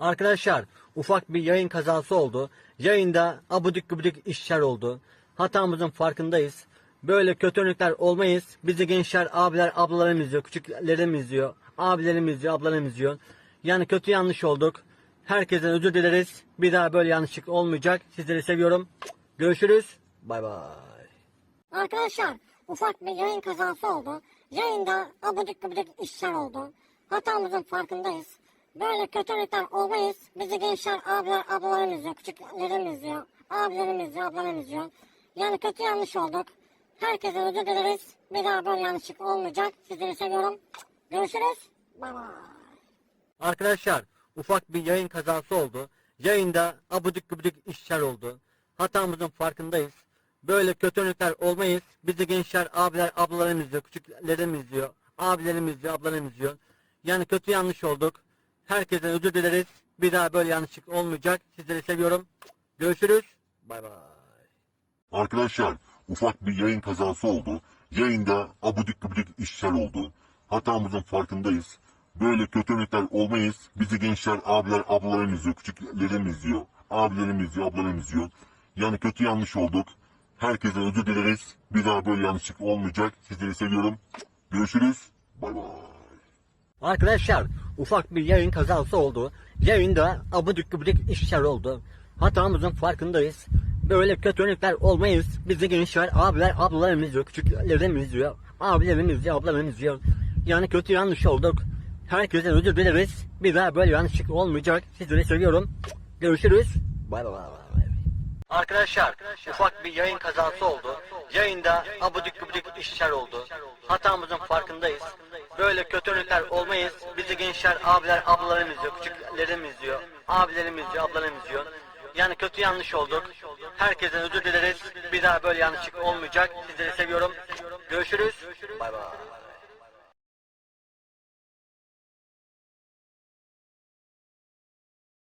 Arkadaşlar ufak bir yayın kazası oldu. Yayında abudik gubidik işler oldu. Hatamızın farkındayız. Böyle kötü örnekler olmayız. Bizi gençler, abiler, ablalarım izliyor. Küçüklerim izliyor. Abilerim izliyor, ablalarım izliyor. Yani kötü yanlış olduk. Herkesten özür dileriz. Bir daha böyle yanlışlık olmayacak. Sizleri seviyorum. Görüşürüz. Bay bay. Arkadaşlar ufak bir yayın kazası oldu. Yayında abudik gubidik işler oldu. Hatamızın farkındayız. Böyle kötü örnekler olmayız. Bizi gençler, abiler, ablalarım izliyor. Küçüklerim izliyor. Abilerim izliyor, ablalarım izliyor. Yani kötü yanlış olduk. Herkese özür dileriz. Bir daha böyle yanlışlık olmayacak. Sizleri seviyorum. Görüşürüz. Bay bay. Arkadaşlar ufak bir yayın kazası oldu. Yayında abudik gubidik işler oldu. Hatamızın farkındayız. Böyle kötü örnekler olmayız. Bizi gençler, abiler, ablalarım izliyor. Küçüklerim izliyor. Abilerim izliyor, ablalarım izliyor. Yani kötü yanlış olduk. Herkesten özür dileriz. Bir daha böyle yanlışlık olmayacak. Sizleri seviyorum. Görüşürüz. Bay bay. Arkadaşlar ufak bir yayın kazası oldu. Yayında abudik gubidik işler oldu. Hatamızın farkındayız. Böyle kötü örnekler olmayız. Bizi gençler, abiler, ablalarım izliyor. Küçüklerim izliyor. Abilerim izliyor, ablalarım izliyor. Yani kötü yanlış olduk. Herkese özür dileriz. Bir daha böyle yanlışlık olmayacak. Sizleri seviyorum. Görüşürüz. Bay bay. Arkadaşlar ufak bir yayın kazası oldu. Yayında abudik gubidik işler oldu. Hatamızın farkındayız. Böyle kötü örnekler olmayız. Bizi gençler, abiler, ablalarım izliyor. Küçüklerim izliyor. Abilerim izliyor, ablalarım izliyor. Yani kötü yanlış olduk. Herkese özür dileriz. Bir daha böyle yanlışlık olmayacak. Sizleri seviyorum. Görüşürüz. Bay bay. Arkadaşlar ufak bir yayın kazası oldu. Yayında abudik gubidik işler oldu. Hatamızın farkındayız. Böyle kötü örnekler olmayız. Bizi gençler, abiler, ablalarım izliyor. Küçüklerim izliyor. Abilerim izliyor, ablalarım izliyor. Yani kötü yanlış olduk. Herkesten özür dileriz. Bir daha böyle yanlışlık olmayacak. Sizleri seviyorum. Görüşürüz. Bay bay.